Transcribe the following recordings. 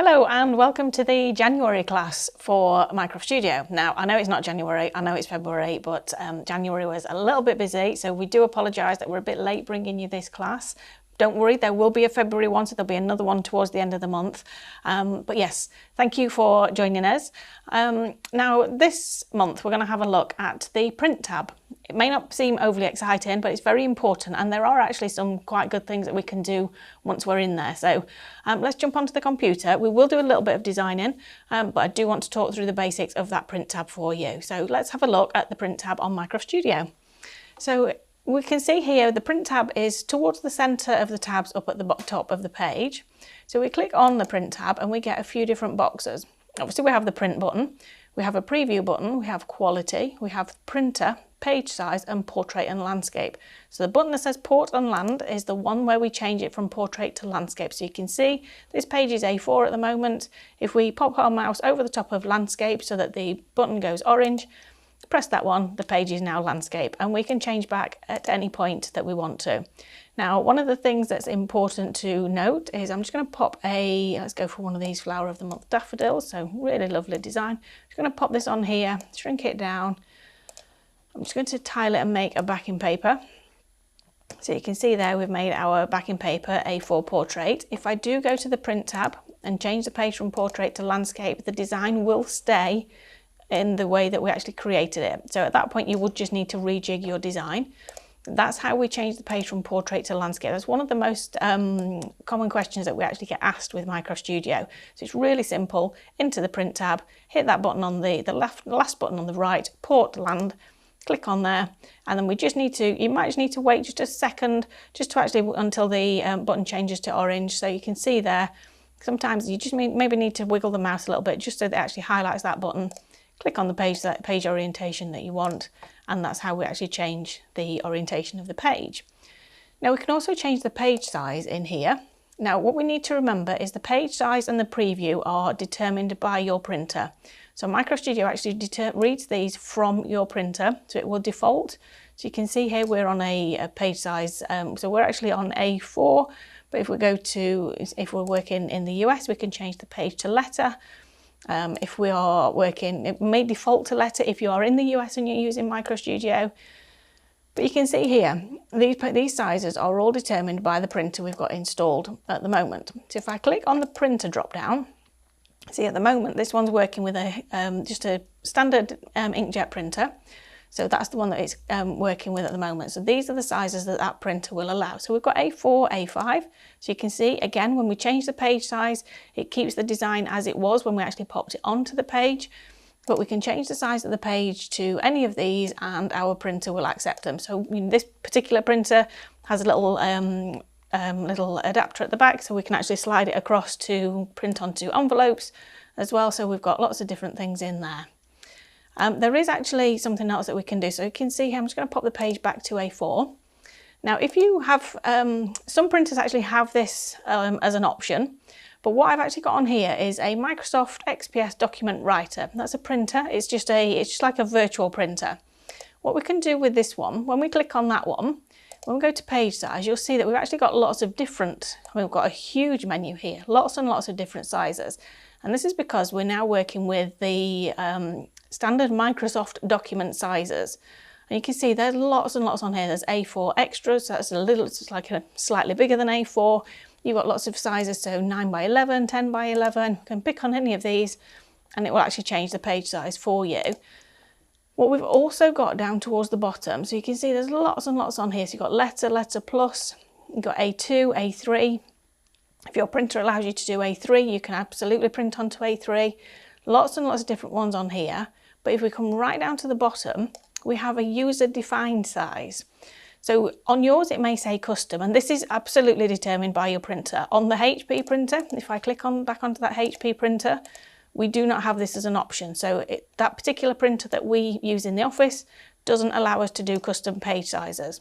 Hello and welcome to the January class for Minecraft Studio. Now, I know it's not January, I know it's February, but January was a little bit busy, so we do apologise that we're a bit late bringing you this class. Don't worry, there will be a February one, so there'll be another one towards the end of the month. But yes, thank you for joining us. Now, this month we're going to have a look at the print tab. It may not seem overly exciting, but it's very important, and there are actually some quite good things that we can do once we're in there. So let's jump onto the computer. We will do a little bit of designing, but I do want to talk through the basics of that print tab for you. So let's have a look at the print tab on Minecraft Studio. So we can see here the print tab is towards the centre of the tabs up at the top of the page. So we click on the print tab and we get a few different boxes. Obviously we have the print button, we have a preview button, we have quality, we have printer, page size and portrait and landscape. So the button that says port and land is the one where we change it from portrait to landscape. So you can see this page is A4 at the moment. If we pop our mouse over the top of landscape so that the button goes orange, press that one, the page is now landscape, and we can change back at any point that we want to. Now, one of the things that's important to note is I'm just going to pop let's go for one of these Flower of the Month daffodils, so really lovely design. I'm just going to pop this on here, shrink it down. I'm just going to tile it and make a backing paper. So you can see there we've made our backing paper A4 portrait. If I do go to the print tab and change the page from portrait to landscape, the design will stay in the way that we actually created it. So at that point you would just need to rejig your design. That's how we change the page from portrait to landscape. That's one of the most common questions that we actually get asked with Minecraft Studio. So it's really simple. Into the print tab, hit that button on the last button on the right, port land, click on there, and then we just need to, you might just need to wait just a second just to actually until the button changes to orange. So you can see there, sometimes you just maybe need to wiggle the mouse a little bit just so that it actually highlights that button. Click on the page, that page orientation that you want, and that's how we actually change the orientation of the page. Now we can also change the page size in here. Now what we need to remember is the page size and the preview are determined by your printer. So Minecraft Studio actually reads these from your printer, so it will default. So you can see here we're on a page size, so we're actually on A4, but if we're working in the US, we can change the page to letter. If we are working, it may default to letter if you are in the US and you're using Minecraft Studio. But you can see here, these sizes are all determined by the printer we've got installed at the moment. So if I click on the printer drop down, see at the moment this one's working with just a standard inkjet printer. So that's the one that it's working with at the moment. So these are the sizes that that printer will allow. So we've got A4, A5. So you can see, again, when we change the page size, it keeps the design as it was when we actually popped it onto the page. But we can change the size of the page to any of these and our printer will accept them. So this particular printer has a little adapter at the back, so we can actually slide it across to print onto envelopes as well. So we've got lots of different things in there. There is actually something else that we can do. So you can see here, I'm just going to pop the page back to A4. Now, if you have, some printers actually have this as an option, but what I've actually got on here is a Microsoft XPS document writer. That's a printer. It's just like a virtual printer. What we can do with this one, when we click on that one, when we go to page size, you'll see that we've actually got lots of different, we've got a huge menu here, lots and lots of different sizes. And this is because we're now working with the standard Microsoft document sizes. And you can see there's lots and lots on here. There's A4 extras, so that's it's like slightly bigger than A4. You've got lots of sizes, so 9 by 11, 10 by 11. You can pick on any of these and it will actually change the page size for you. What we've also got down towards the bottom, so you can see there's lots and lots on here. So you've got letter plus, you've got A2, A3. If your printer allows you to do A3, you can absolutely print onto A3. Lots and lots of different ones on here. But if we come right down to the bottom, we have a user-defined size. So on yours, it may say custom, and this is absolutely determined by your printer. On the HP printer, if I click back onto that HP printer, we do not have this as an option. So that particular printer that we use in the office doesn't allow us to do custom page sizes.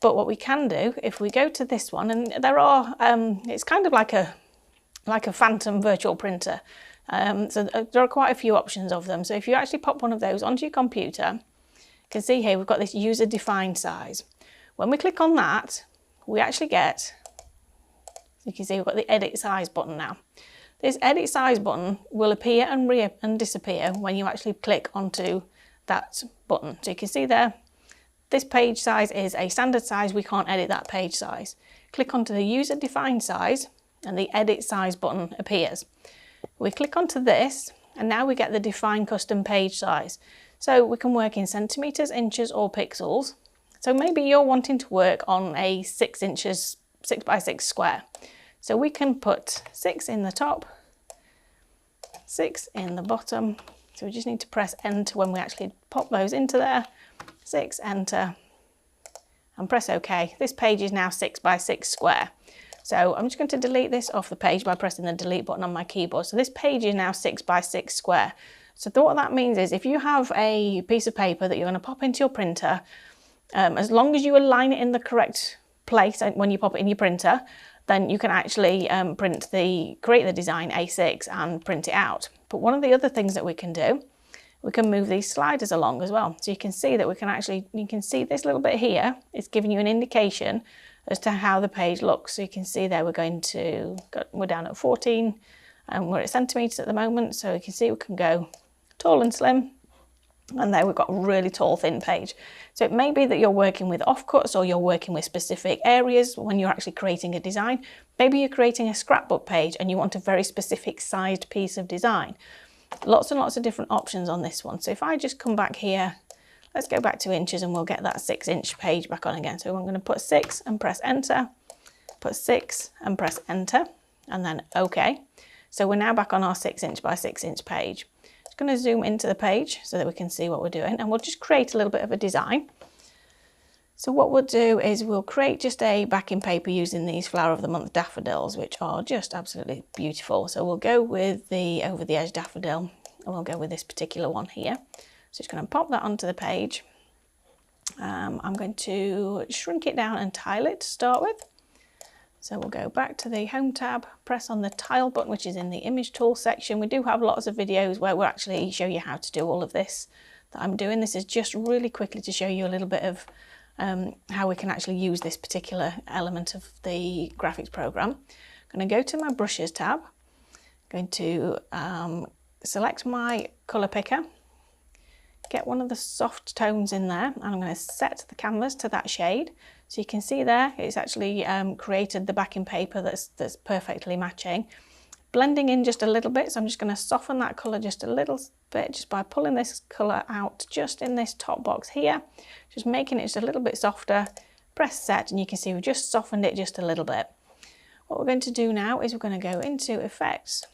But what we can do, if we go to this one, and there are, it's kind of like a phantom virtual printer. So there are quite a few options of them. So if you actually pop one of those onto your computer, you can see here we've got this user-defined size. When we click on that, we actually get, you can see we've got the edit size button now. This edit size button will appear and disappear when you actually click onto that button. So you can see there, this page size is a standard size, we can't edit that page size. Click onto the user defined size and the edit size button appears. We click onto this and now we get the define custom page size. So we can work in centimeters, inches or pixels. So maybe you're wanting to work on a 6 inches, 6 by 6 square. So we can put 6 in the top, 6 in the bottom. So we just need to press enter when we actually pop those into there. 6, enter, and press OK. This page is now 6 by 6 square. So I'm just going to delete this off the page by pressing the delete button on my keyboard. So this page is now 6 by 6 square. So what that means is if you have a piece of paper that you're going to pop into your printer, as long as you align it in the correct place when you pop it in your printer, then you can actually create the design A6 and print it out. But one of the other things that we can do, we can move these sliders along as well. So you can see that you can see this little bit here, it's giving you an indication as to how the page looks. So you can see there we're down at 14 and we're at centimeters at the moment. So you can see we can go tall and slim. And there we've got a really tall, thin page. So it may be that you're working with offcuts or you're working with specific areas when you're actually creating a design. Maybe you're creating a scrapbook page and you want a very specific sized piece of design. Lots and lots of different options on this one. So if I just come back here, let's go back to inches and we'll get that 6 inch page back on again. So I'm going to put 6 and press enter, put 6 and press enter, and then OK. So we're now back on our 6 inch by 6 inch page. Going to zoom into the page so that we can see what we're doing, and we'll just create a little bit of a design. So what we'll do is we'll create just a backing paper using these Flower of the Month daffodils, which are just absolutely beautiful. So we'll go with the over the edge daffodil and we'll go with this particular one here. So just going to pop that onto the page. I'm going to shrink it down and tile it to start with. So we'll go back to the Home tab, press on the Tile button, which is in the Image Tools section. We do have lots of videos where we'll actually show you how to do all of this that I'm doing. This is just really quickly to show you a little bit of how we can actually use this particular element of the graphics program. I'm going to go to my Brushes tab, I'm going to select my colour picker, get one of the soft tones in there, and I'm going to set the canvas to that shade. So you can see there, it's actually created the backing paper that's perfectly matching. Blending in just a little bit, so I'm just going to soften that colour just a little bit, just by pulling this colour out just in this top box here, just making it just a little bit softer. Press set, and you can see we've just softened it just a little bit. What we're going to do now is we're going to go into Effects,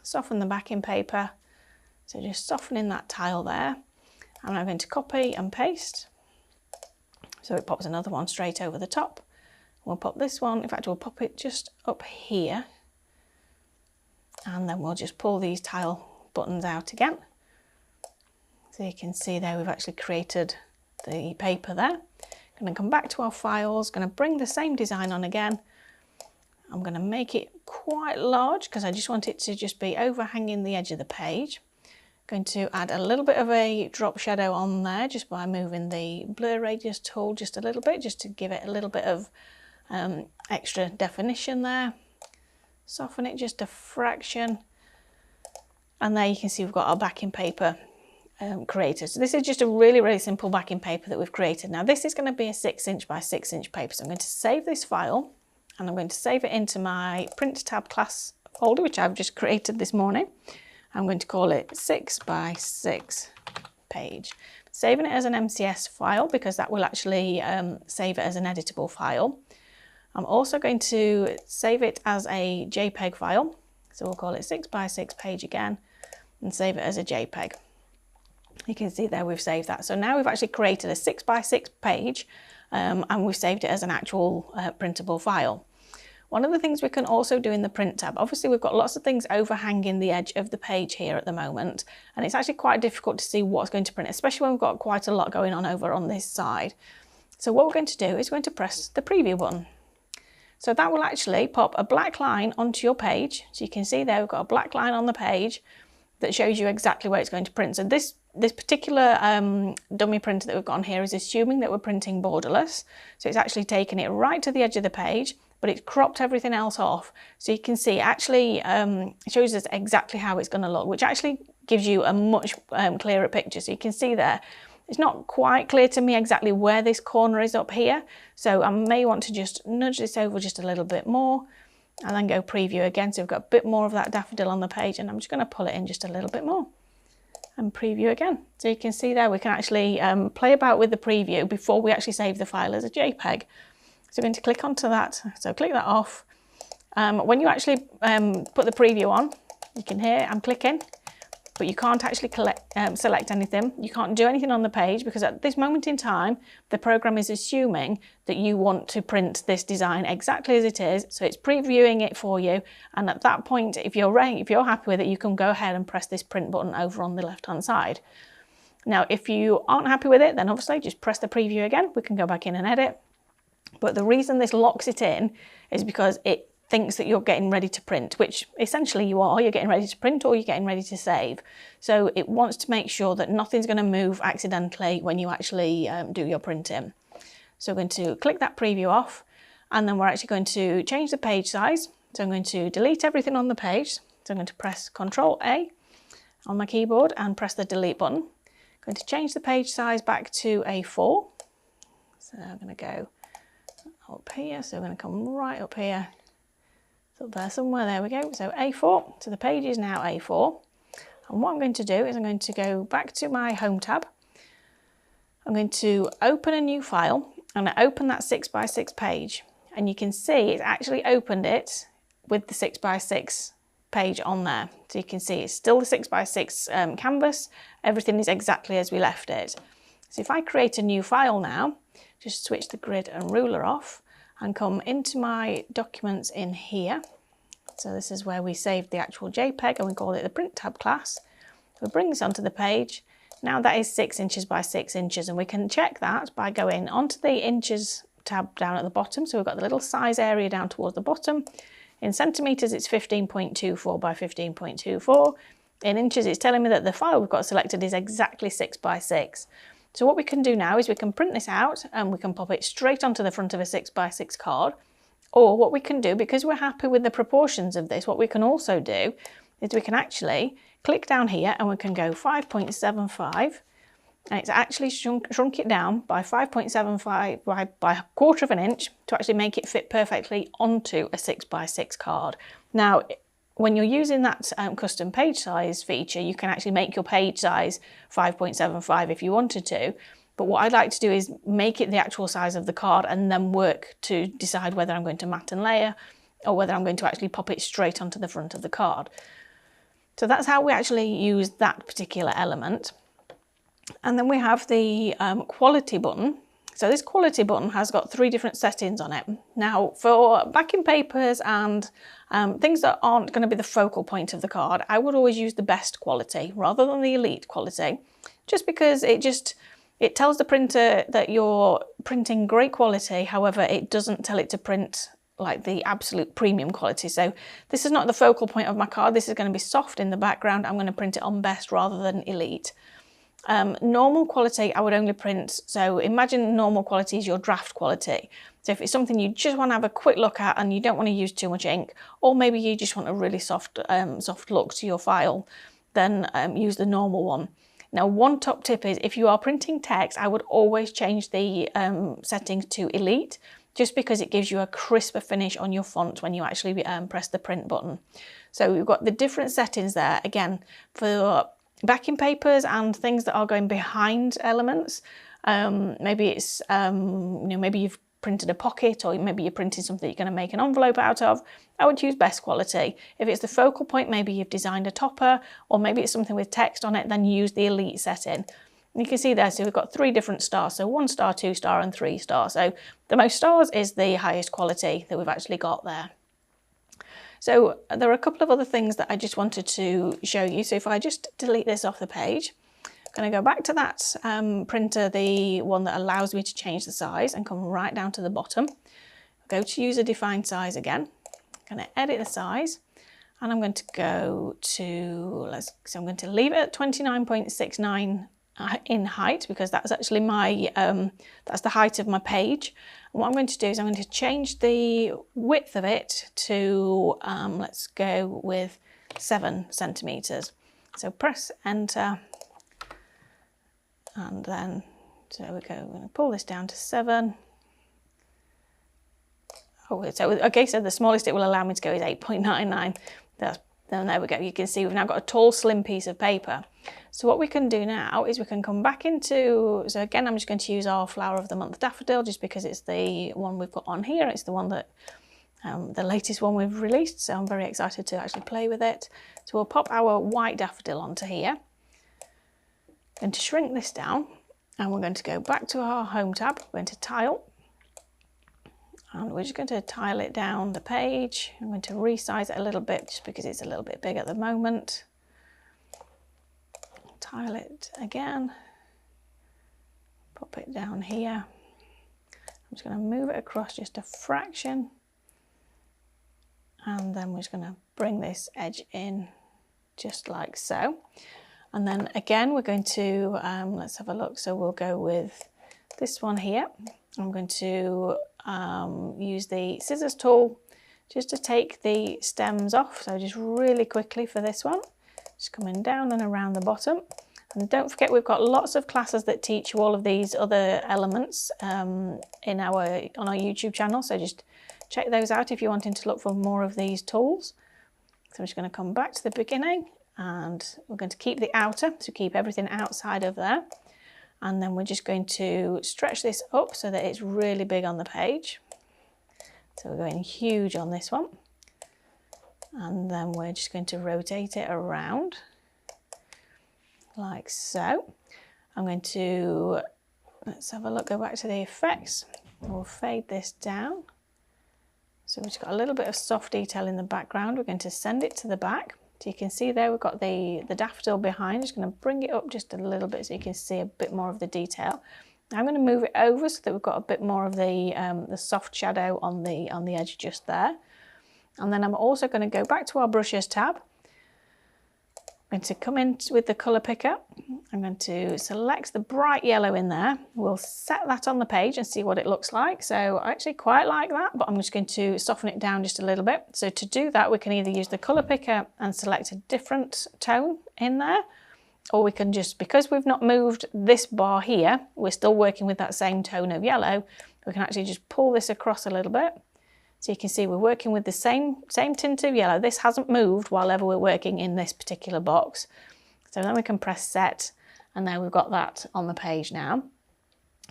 soften the backing paper, so just softening that tile there. I'm now going to copy and paste. So it pops another one straight over the top. We'll pop this one, in fact we'll pop it just up here. And then we'll just pull these tile buttons out again. So you can see there we've actually created the paper there. Going to come back to our files, going to bring the same design on again. I'm going to make it quite large because I just want it to just be overhanging the edge of the page. Going to add a little bit of a drop shadow on there just by moving the blur radius tool just a little bit, just to give it a little bit of extra definition there. Soften it just a fraction, and there you can see we've got our backing paper created. So this is just a really simple backing paper that we've created. Now this is going to be a 6 inch by 6 inch paper, so I'm going to save this file and I'm going to save it into my Print tab class folder, which I've just created this morning. I'm going to call it 6 by 6 page. Saving it as an MCS file because that will actually save it as an editable file. I'm also going to save it as a JPEG file. So we'll call it 6 by 6 page again and save it as a JPEG. You can see there we've saved that. So now we've actually created a 6 by 6 page and we've saved it as an actual printable file. One of the things we can also do in the Print tab, obviously we've got lots of things overhanging the edge of the page here at the moment, and it's actually quite difficult to see what's going to print, especially when we've got quite a lot going on over on this side. So what we're going to do is we're going to press the preview button. So that will actually pop a black line onto your page. So you can see there we've got a black line on the page that shows you exactly where it's going to print. So this particular dummy printer that we've got on here is assuming that we're printing borderless. So it's actually taken it right to the edge of the page but it's cropped everything else off. So you can see actually it shows us exactly how it's going to look, which actually gives you a much clearer picture. So you can see there, it's not quite clear to me exactly where this corner is up here. So I may want to just nudge this over just a little bit more and then go preview again. So we've got a bit more of that daffodil on the page, and I'm just going to pull it in just a little bit more and preview again. So you can see there we can actually play about with the preview before we actually save the file as a JPEG. So we're going to click onto that. So click that off. When you actually put the preview on, you can hear I'm clicking, but you can't actually select anything. You can't do anything on the page because at this moment in time, the program is assuming that you want to print this design exactly as it is. So it's previewing it for you. And at that point, if you're happy with it, you can go ahead and press this print button over on the left-hand side. Now, if you aren't happy with it, then obviously just press the preview again. We can go back in and edit. But the reason this locks it in is because it thinks that you're getting ready to print, which essentially you are. You're getting ready to print or you're getting ready to save. So it wants to make sure that nothing's going to move accidentally when you actually do your printing. So we're going to click that preview off, and then we're actually going to change the page size. So I'm going to delete everything on the page. So I'm going to press Ctrl-A on my keyboard and press the delete button. I'm going to change the page size back to A4. So I'm going to go up here. So we're going to come right up here. So there somewhere, there we go. So A4, so the page is now A4. And what I'm going to do is I'm going to go back to my Home tab. I'm going to open a new file and I open that 6x6 page. And you can see it's actually opened it with the 6x6 page on there. So you can see it's still the 6x6 canvas. Everything is exactly as we left it. So if I create a new file now, just switch the grid and ruler off, and come into my documents in here. So this is where we saved the actual JPEG and we call it the print tab class. We bring this onto the page. Now that is 6 inches by 6 inches, and we can check that by going onto the inches tab down at the bottom. So we've got the little size area down towards the bottom. In centimetres it's 15.24 by 15.24. In inches it's telling me that the file we've got selected is exactly 6 by 6. So what we can do now is we can print this out and we can pop it straight onto the front of a 6x6 card. Or what we can do, because we're happy with the proportions of this, what we can also do is we can actually click down here and we can go 5.75, and it's actually shrunk it down by 5.75 by a quarter of an inch to actually make it fit perfectly onto a 6x6 card. Now, when you're using that custom page size feature, you can actually make your page size 5.75 if you wanted to. But what I'd like to do is make it the actual size of the card and then work to decide whether I'm going to mat and layer or whether I'm going to actually pop it straight onto the front of the card. So that's how we actually use that particular element. And then we have the quality button. So this quality button has got 3 different settings on it. Now for backing papers and things that aren't going to be the focal point of the card, I would always use the best quality rather than the elite quality, just because it tells the printer that you're printing great quality. However, it doesn't tell it to print like the absolute premium quality. So this is not the focal point of my card. This is going to be soft in the background. I'm going to print it on best rather than elite. Normal quality, I would only print, so imagine normal quality is your draft quality. So if it's something you just want to have a quick look at and you don't want to use too much ink, or maybe you just want a really soft look to your file, then use the normal one. Now, one top tip is if you are printing text, I would always change the settings to elite, just because it gives you a crisper finish on your font when you actually press the print button. So we've got the different settings there. Again, for backing papers and things that are going behind elements, maybe it's maybe you've printed a pocket, or maybe you're printing something you're going to make an envelope out of, I would use best quality. If it's the focal point, maybe you've designed a topper, or maybe it's something with text on it, then use the elite setting. And you can see there, so we've got 3 different stars, so 1 star, 2 star and 3 star. So the most stars is the highest quality that we've actually got there. So there are a couple of other things that I just wanted to show you. So if I just delete this off the page, I'm going to go back to that printer, the one that allows me to change the size, and come right down to the bottom. Go to user defined size again. I'm going to edit the size, and I'm going to go to, so I'm going to leave it at 29.69 in height, because that's actually my, that's the height of my page. What I'm going to do is I'm going to change the width of it to, let's go with 7 centimetres. So press enter, and then, so we go, I'm going to pull this down to 7. Oh, so okay, so the smallest it will allow me to go is 8.99. Then there we go. You can see we've now got a tall, slim piece of paper. So what we can do now is we can come back into, so again, I'm just going to use our Flower of the Month daffodil just because it's the one we've got on here. It's the one that, the latest one we've released. So I'm very excited to actually play with it. So we'll pop our white daffodil onto here. Going to shrink this down, and we're going to go back to our home tab. We're going to tile. And we're just going to tile it down the page. I'm going to resize it a little bit just because it's a little bit big at the moment. Tile it again. Pop it down here. I'm just going to move it across just a fraction. And then we're just going to bring this edge in just like so. And then again, we're going to, let's have a look. So we'll go with this one here. I'm going to use the scissors tool just to take the stems off. So just really quickly for this one, just coming down and around the bottom. And don't forget, we've got lots of classes that teach you all of these other elements on our YouTube channel. So just check those out if you're wanting to look for more of these tools. So I'm just going to come back to the beginning, and we're going to keep the outer, so keep everything outside of there. And then we're just going to stretch this up so that it's really big on the page. So we're going huge on this one. And then we're just going to rotate it around like so. I'm going to, let's have a look, go back to the effects. We'll fade this down. So we've just got a little bit of soft detail in the background. We're going to send it to the back. So you can see there we've got the daffodil behind. Just going to bring it up just a little bit so you can see a bit more of the detail. Now I'm going to move it over so that we've got a bit more of the soft shadow on the edge just there. And then I'm also going to go back to our brushes tab. I'm going to come in with the colour picker. I'm going to select the bright yellow in there. We'll set that on the page and see what it looks like. So I actually quite like that, but I'm just going to soften it down just a little bit. So to do that, we can either use the colour picker and select a different tone in there, or we can just, because we've not moved this bar here, we're still working with that same tone of yellow. We can actually just pull this across a little bit. So you can see we're working with the same tint of yellow. This hasn't moved while ever we're working in this particular box. So then we can press set, and now we've got that on the page now.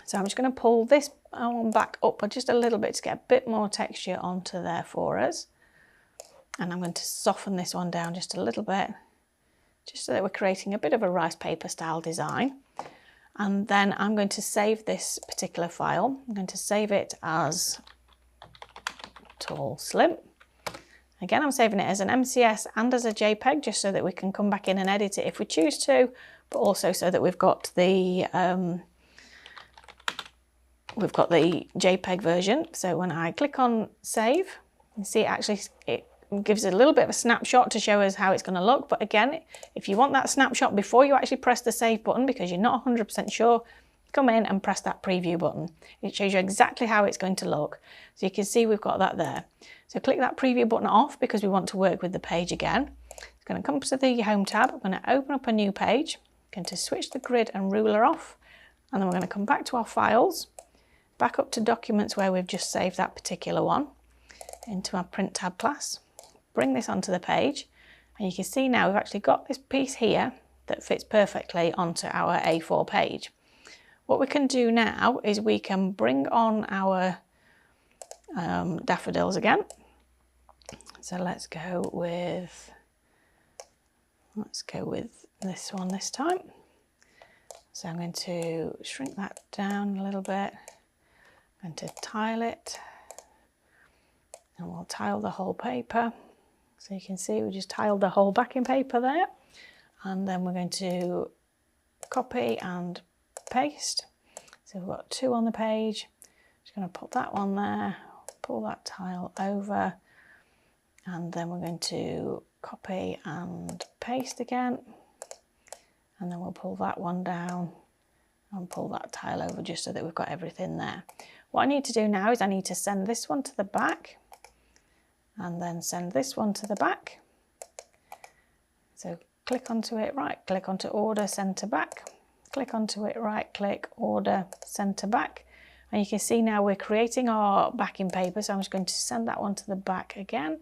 So I'm just going to pull this one back up just a little bit to get a bit more texture onto there for us. And I'm going to soften this one down just a little bit, just so that we're creating a bit of a rice paper style design. And then I'm going to save this particular file. I'm going to save it as Tall Slim. Again, I'm saving it as an MCS and as a JPEG, just so that we can come back in and edit it if we choose to, but also so that we've got the JPEG version. So when I click on save, you see it gives a little bit of a snapshot to show us how it's going to look. But again, if you want that snapshot before you actually press the save button because you're not 100% sure, come in and press that preview button. It shows you exactly how it's going to look. So you can see we've got that there. So click that preview button off because we want to work with the page again. It's going to come to the home tab. I'm going to open up a new page. I'm going to switch the grid and ruler off. And then we're going to come back to our files, back up to documents where we've just saved that particular one, into our print tab class. Bring this onto the page. And you can see now we've actually got this piece here that fits perfectly onto our A4 page. What we can do now is we can bring on our daffodils again. So let's go with this one this time. So I'm going to shrink that down a little bit. I'm going to tile it, and we'll tile the whole paper. So you can see we just tiled the whole backing paper there. And then we're going to copy and paste. So we've got 2 on the page. Just going to pop that one there, pull that tile over, and then we're going to copy and paste again. And then we'll pull that one down and pull that tile over just so that we've got everything there. What I need to do now is I need to send this one to the back and then send this one to the back. So click onto it, right click onto order, send to back, click onto it, right click, order, send to back. And you can see now we're creating our backing paper, so I'm just going to send that one to the back again.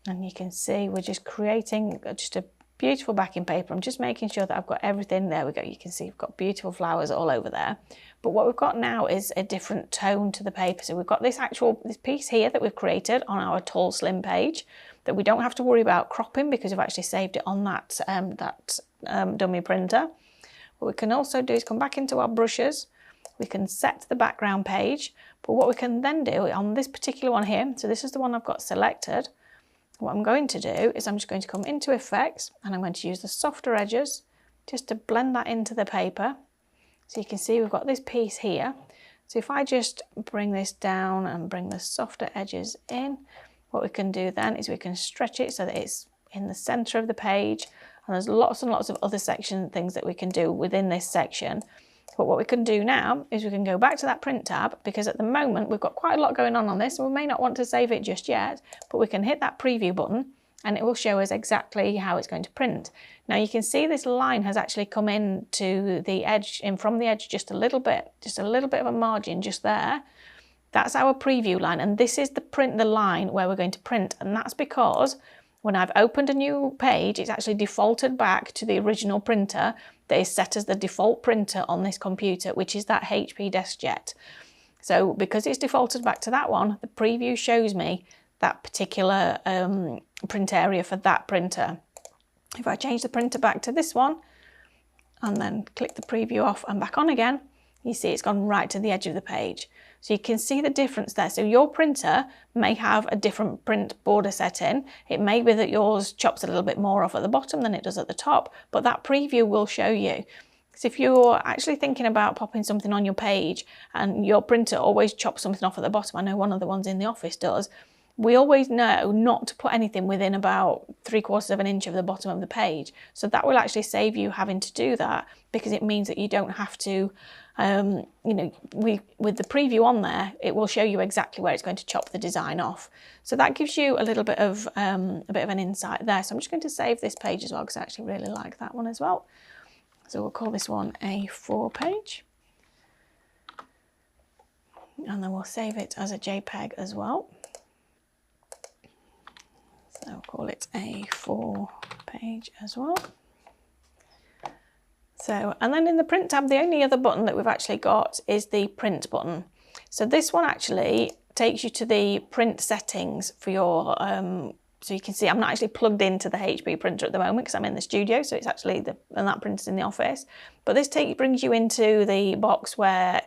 And you can see we're just creating just a beautiful backing paper. I'm just making sure that I've got everything. There we go. You can see we've got beautiful flowers all over there. But what we've got now is a different tone to the paper. So we've got this piece here that we've created on our tall slim page that we don't have to worry about cropping because we've actually saved it on that, dummy printer. What we can also do is come back into our brushes. We can set the background page, but what we can then do on this particular one here, so this is the one I've got selected, what I'm going to do is I'm just going to come into effects and I'm going to use the softer edges just to blend that into the paper. So you can see we've got this piece here. So if I just bring this down and bring the softer edges in, what we can do then is we can stretch it so that it's in the center of the page, and there's lots and lots of other section things that we can do within this section. But what we can do now is we can go back to that print tab, because at the moment we've got quite a lot going on this, and we may not want to save it just yet, but we can hit that preview button and it will show us exactly how it's going to print. Now you can see this line has actually come in to the edge, from the edge just a little bit of a margin just there. That's our preview line, and this is the line where we're going to print, and that's because when I've opened a new page, it's actually defaulted back to the original printer that is set as the default printer on this computer, which is that HP DeskJet. So because it's defaulted back to that one, the preview shows me that particular print area for that printer. If I change the printer back to this one and then click the preview off and back on again, you see it's gone right to the edge of the page. So you can see the difference there. So your printer may have a different print border setting. It may be that yours chops a little bit more off at the bottom than it does at the top, but that preview will show you. So if you're actually thinking about popping something on your page and your printer always chops something off at the bottom, I know one of the ones in the office does, we always know not to put anything within about 3/4 of an inch of the bottom of the page. So that will actually save you having to do that, because it means that you don't have to, with the preview on there, it will show you exactly where it's going to chop the design off. So that gives you a little bit of an insight there. So I'm just going to save this page as well, because I actually really like that one as well. So we'll call this one A4 page. And then we'll save it as a JPEG as well. So we'll call it A4 page as well. So, and then in the print tab, the only other button that we've actually got is the print button. So this one actually takes you to the print settings for your, so you can see I'm not actually plugged into the HP printer at the moment because I'm in the studio, so it's actually and that printer's in the office. But this brings you into the box where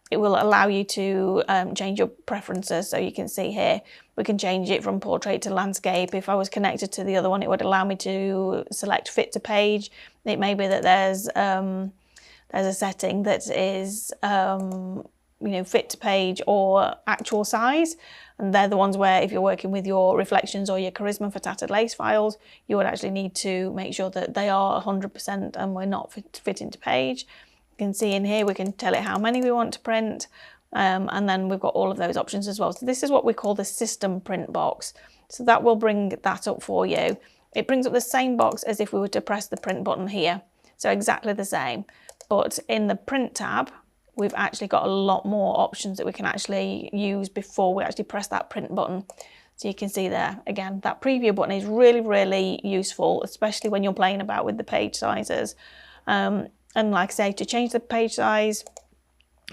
it will allow you to change your preferences. So you can see here, we can change it from portrait to landscape. If I was connected to the other one, it would allow me to select fit to page. It may be that there's a setting that is fit to page or actual size. And they're the ones where if you're working with your reflections or your charisma for tattered lace files, you would actually need to make sure that they are 100% and we're not fitting to page. You can see in here, we can tell it how many we want to print. And then we've got all of those options as well. So this is what we call the system print box. So that will bring that up for you. It brings up the same box as if we were to press the print button here. So exactly the same. But in the print tab, we've actually got a lot more options that we can actually use before we actually press that print button. So you can see there, again, that preview button is really, really useful, especially when you're playing about with the page sizes. And like I say, to change the page size,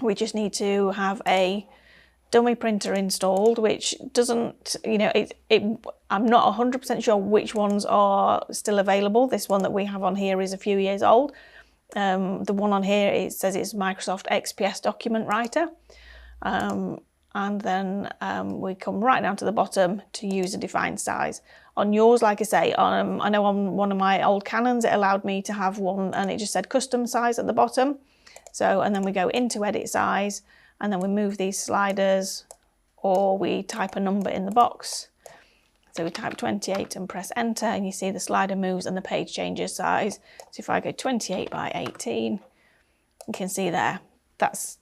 we just need to have a dummy printer installed, which doesn't, I'm not 100% sure which ones are still available. This one that we have on here is a few years old. The one on here, it says it's Microsoft XPS document writer. And then we come right down to the bottom to use a defined size. On yours, like I say, I know on one of my old Canons, it allowed me to have one and it just said custom size at the bottom. So, and then we go into edit size and then we move these sliders or we type a number in the box. So we type 28 and press enter and you see the slider moves and the page changes size. So if I go 28 by 18, you can see there, that's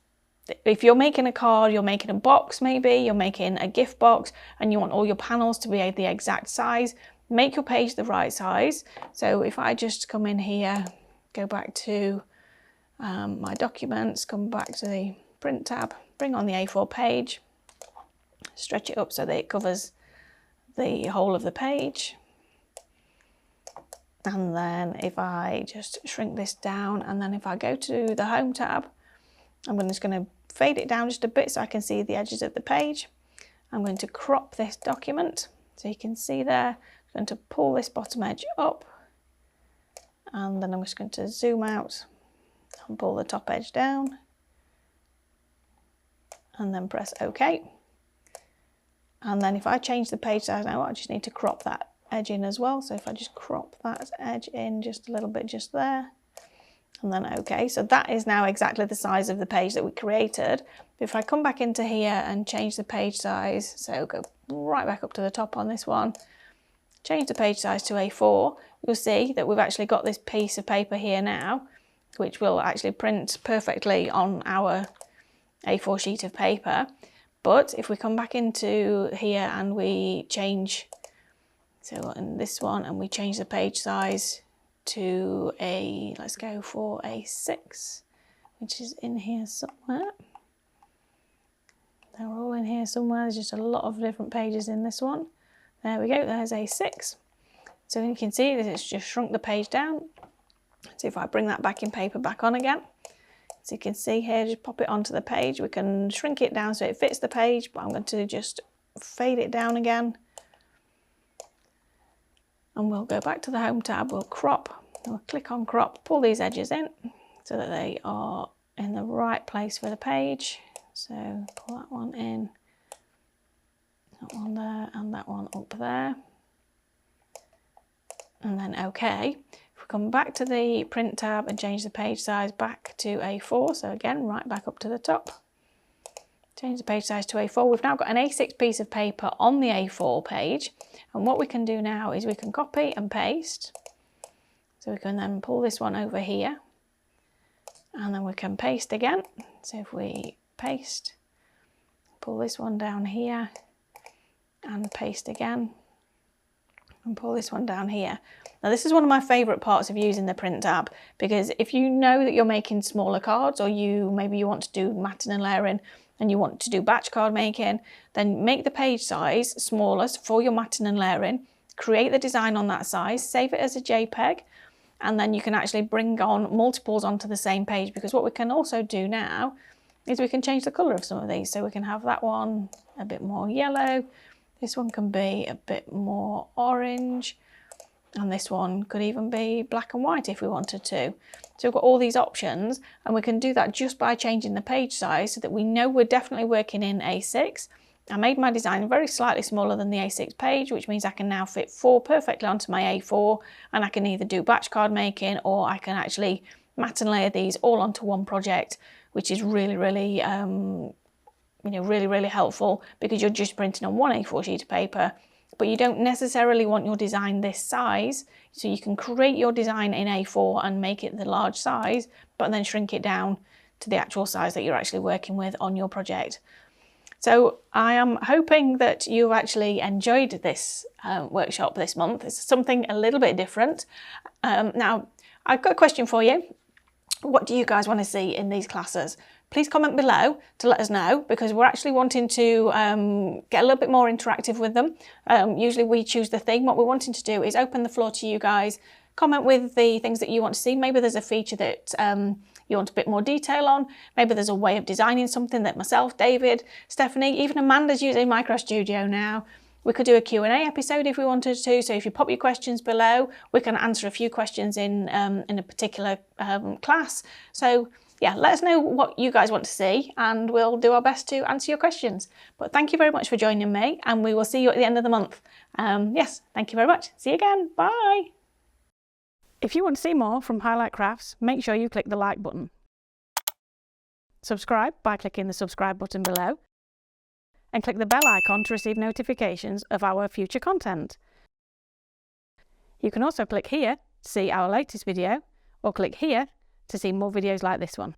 if you're making a card, you're making a box maybe, you're making a gift box, and you want all your panels to be the exact size, make your page the right size. So if I just come in here, go back to my documents, come back to the print tab, bring on the A4 page, stretch it up so that it covers the whole of the page. And then if I just shrink this down, and then if I go to the Home tab, I'm just going to fade it down just a bit so I can see the edges of the page. I'm going to crop this document so you can see there. I'm going to pull this bottom edge up, and then I'm just going to zoom out and pull the top edge down, and then press OK. And then if I change the page size now, I just need to crop that edge in as well. So if I just crop that edge in just a little bit just there, and then OK. So that is now exactly the size of the page that we created. But if I come back into here and change the page size, so go right back up to the top on this one, change the page size to A4, you'll see that we've actually got this piece of paper here now, which will actually print perfectly on our A4 sheet of paper. But if we come back into here and we change, so in this one, and we change the page size to let's go for a 6, which is in here somewhere. They're all in here somewhere. There's just a lot of different pages in this one. There we go, there's a 6. So you can see that it's just shrunk the page down. So if I bring that back in paper back on again, so you can see here, just pop it onto the page. We can shrink it down so it fits the page, but I'm going to just fade it down again. And we'll go back to the Home tab, we'll crop, we'll click on crop, pull these edges in so that they are in the right place for the page. So pull that one in, that one there, and that one up there. And then OK. If we come back to the print tab and change the page size back to A4, so again, right back up to the top, change the page size to A4. We've now got an A6 piece of paper on the A4 page. And what we can do now is we can copy and paste. So we can then pull this one over here, and then we can paste again. So if we paste, pull this one down here and paste again, and pull this one down here. Now this is one of my favourite parts of using the print tab, because if you know that you're making smaller cards, or maybe you want to do matting and layering and you want to do batch card making, then make the page size smaller for your matting and layering, create the design on that size, save it as a JPEG, and then you can actually bring on multiples onto the same page. Because what we can also do now is we can change the colour of some of these. So we can have that one a bit more yellow, this one can be a bit more orange, and this one could even be black and white if we wanted to. So we've got all these options, and we can do that just by changing the page size so that we know we're definitely working in A6. I made my design very slightly smaller than the A6 page, which means I can now fit 4 perfectly onto my A4, and I can either do batch card making, or I can actually mat and layer these all onto one project, which is really helpful, because you're just printing on one A4 sheet of paper, but you don't necessarily want your design this size. So you can create your design in A4 and make it the large size, but then shrink it down to the actual size that you're actually working with on your project. So I am hoping that you've actually enjoyed this workshop this month. It's something a little bit different. Now, I've got a question for you. What do you guys want to see in these classes? Please comment below to let us know, because we're actually wanting to get a little bit more interactive with them. Usually we choose the theme. What we're wanting to do is open the floor to you guys. Comment with the things that you want to see. Maybe there's a feature that you want a bit more detail on. Maybe there's a way of designing something that myself, David, Stephanie, even Amanda's using Micro Studio now. We could do a Q&A episode if we wanted to. So if you pop your questions below, we can answer a few questions in a particular class. So yeah, let us know what you guys want to see, and we'll do our best to answer your questions. But thank you very much for joining me, and we will see you at the end of the month. Yes, thank you very much. See you again. Bye. If you want to see more from Highlight Crafts, make sure you click the like button. Subscribe by clicking the subscribe button below, and click the bell icon to receive notifications of our future content. You can also click here to see our latest video, or click here to see more videos like this one.